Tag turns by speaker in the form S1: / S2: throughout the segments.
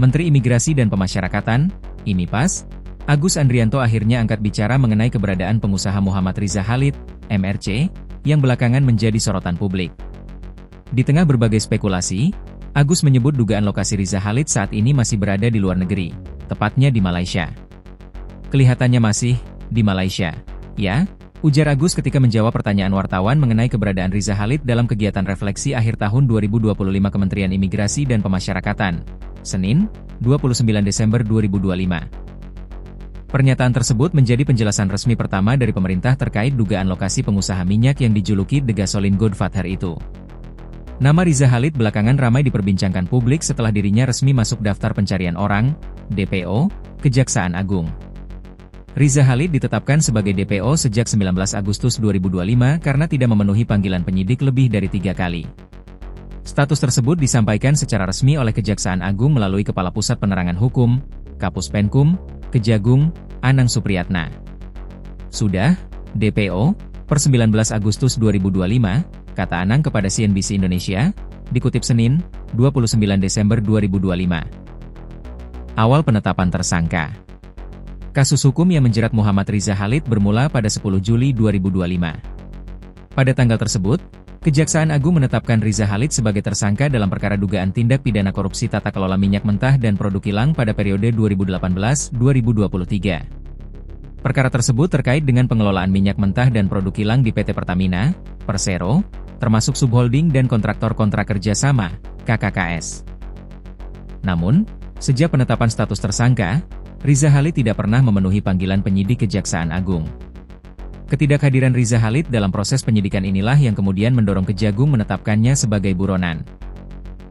S1: Menteri Imigrasi dan Pemasyarakatan, IMIPAS, Agus Andrianto akhirnya angkat bicara mengenai keberadaan pengusaha Muhammad Riza Khalid, MRC, yang belakangan menjadi sorotan publik. Di tengah berbagai spekulasi, Agus menyebut dugaan lokasi Riza Khalid saat ini masih berada di luar negeri, tepatnya di Malaysia. Kelihatannya masih di Malaysia, ya, ujar Agus ketika menjawab pertanyaan wartawan mengenai keberadaan Riza Khalid dalam kegiatan refleksi akhir tahun 2025 Kementerian Imigrasi dan Pemasyarakatan, Senin, 29 Desember 2025. Pernyataan tersebut menjadi penjelasan resmi pertama dari pemerintah terkait dugaan lokasi pengusaha minyak yang dijuluki The Gasoline Godfather itu. Nama Riza Khalid belakangan ramai diperbincangkan publik setelah dirinya resmi masuk daftar pencarian orang, DPO, Kejaksaan Agung. Riza Khalid ditetapkan sebagai DPO sejak 19 Agustus 2025 karena tidak memenuhi panggilan penyidik lebih dari 3 kali. Status tersebut disampaikan secara resmi oleh Kejaksaan Agung melalui Kepala Pusat Penerangan Hukum, Kapus Penkum, Kejagung, Anang Supriyatna. Sudah, DPO, per 19 Agustus 2025, kata Anang kepada CNBC Indonesia, dikutip Senin, 29 Desember 2025. Awal penetapan tersangka. Kasus hukum yang menjerat Muhammad Riza Khalid bermula pada 10 Juli 2025. Pada tanggal tersebut, Kejaksaan Agung menetapkan Riza Khalid sebagai tersangka dalam perkara dugaan tindak pidana korupsi tata kelola minyak mentah dan produk kilang pada periode 2018-2023. Perkara tersebut terkait dengan pengelolaan minyak mentah dan produk kilang di PT Pertamina, Persero, termasuk subholding dan kontraktor kontrak kerjasama, KKKS. Namun, sejak penetapan status tersangka, Riza Khalid tidak pernah memenuhi panggilan penyidik Kejaksaan Agung. Ketidakhadiran Riza Khalid dalam proses penyidikan inilah yang kemudian mendorong Kejagung menetapkannya sebagai buronan.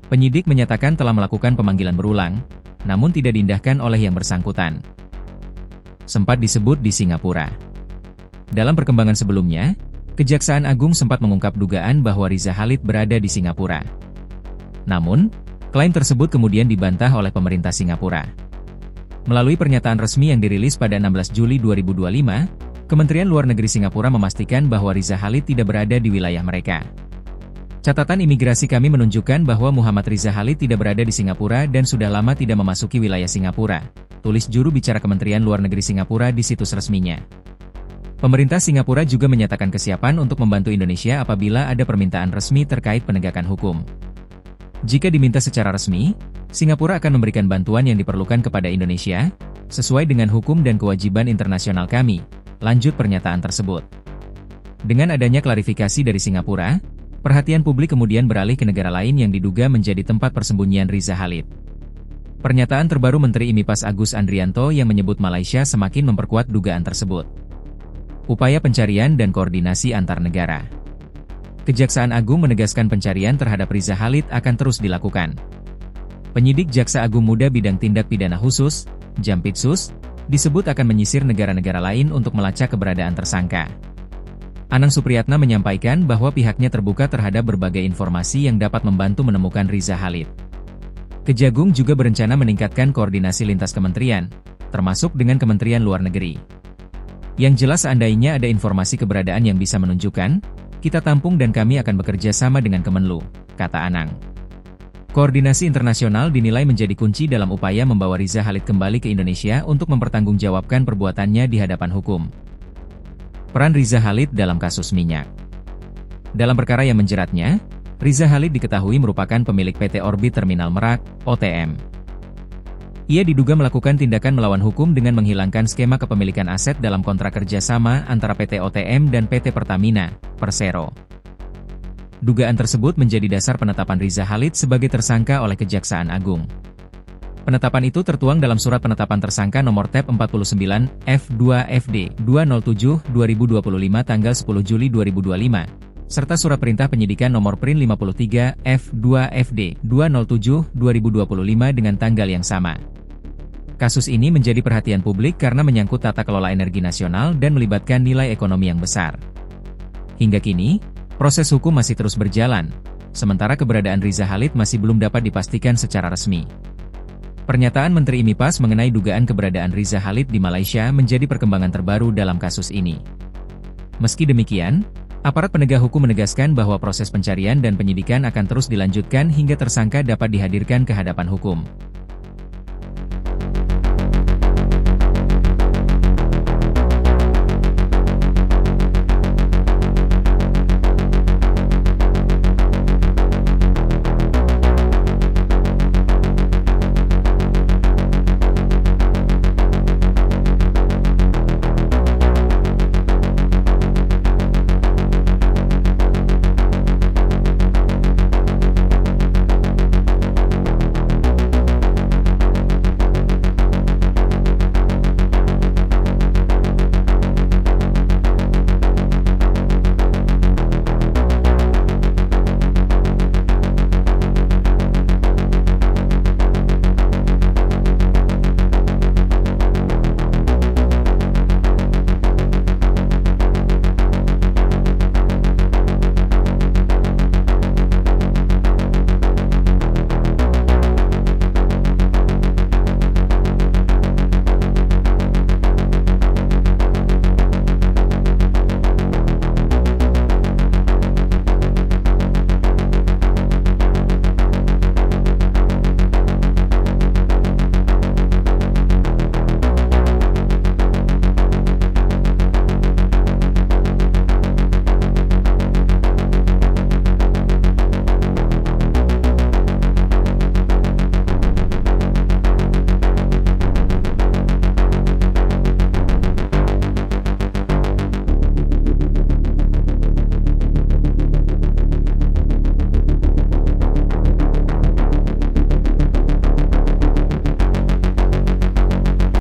S1: Penyidik menyatakan telah melakukan pemanggilan berulang, namun tidak diindahkan oleh yang bersangkutan. Sempat disebut di Singapura. Dalam perkembangan sebelumnya, Kejaksaan Agung sempat mengungkap dugaan bahwa Riza Khalid berada di Singapura. Namun, klaim tersebut kemudian dibantah oleh pemerintah Singapura. Melalui pernyataan resmi yang dirilis pada 16 Juli 2025, Kementerian Luar Negeri Singapura memastikan bahwa Riza Khalid tidak berada di wilayah mereka. Catatan imigrasi kami menunjukkan bahwa Muhammad Riza Khalid tidak berada di Singapura dan sudah lama tidak memasuki wilayah Singapura, tulis juru bicara Kementerian Luar Negeri Singapura di situs resminya. Pemerintah Singapura juga menyatakan kesiapan untuk membantu Indonesia apabila ada permintaan resmi terkait penegakan hukum. Jika diminta secara resmi, Singapura akan memberikan bantuan yang diperlukan kepada Indonesia, sesuai dengan hukum dan kewajiban internasional kami, lanjut pernyataan tersebut. Dengan adanya klarifikasi dari Singapura, perhatian publik kemudian beralih ke negara lain yang diduga menjadi tempat persembunyian Riza Khalid. Pernyataan terbaru Menteri IMIPAS Agus Andrianto yang menyebut Malaysia semakin memperkuat dugaan tersebut. Upaya pencarian dan koordinasi antar negara. Kejaksaan Agung menegaskan pencarian terhadap Riza Khalid akan terus dilakukan. Penyidik Jaksa Agung Muda Bidang Tindak Pidana Khusus, Jampitsus, disebut akan menyisir negara-negara lain untuk melacak keberadaan tersangka. Anang Supriyatna menyampaikan bahwa pihaknya terbuka terhadap berbagai informasi yang dapat membantu menemukan Riza Khalid. Kejagung juga berencana meningkatkan koordinasi lintas kementerian, termasuk dengan Kementerian Luar Negeri. Yang jelas seandainya ada informasi keberadaan yang bisa menunjukkan, kita tampung dan kami akan bekerja sama dengan Kemenlu, kata Anang. Koordinasi internasional dinilai menjadi kunci dalam upaya membawa Riza Khalid kembali ke Indonesia untuk mempertanggungjawabkan perbuatannya di hadapan hukum. Peran Riza Khalid dalam kasus minyak. Dalam perkara yang menjeratnya, Riza Khalid diketahui merupakan pemilik PT Orbit Terminal Merak, OTM. Ia diduga melakukan tindakan melawan hukum dengan menghilangkan skema kepemilikan aset dalam kontrak kerjasama antara PT OTM dan PT Pertamina, Persero. Dugaan tersebut menjadi dasar penetapan Riza Khalid sebagai tersangka oleh Kejaksaan Agung. Penetapan itu tertuang dalam Surat Penetapan Tersangka Nomor TEP 49, F2FD, 207, 2025 tanggal 10 Juli 2025, serta Surat Perintah Penyidikan Nomor PRIN 53, F2FD, 207, 2025 dengan tanggal yang sama. Kasus ini menjadi perhatian publik karena menyangkut tata kelola energi nasional dan melibatkan nilai ekonomi yang besar. Hingga kini, proses hukum masih terus berjalan, sementara keberadaan Riza Khalid masih belum dapat dipastikan secara resmi. Pernyataan Menteri IMIPAS mengenai dugaan keberadaan Riza Khalid di Malaysia menjadi perkembangan terbaru dalam kasus ini. Meski demikian, aparat penegak hukum menegaskan bahwa proses pencarian dan penyidikan akan terus dilanjutkan hingga tersangka dapat dihadirkan ke hadapan hukum.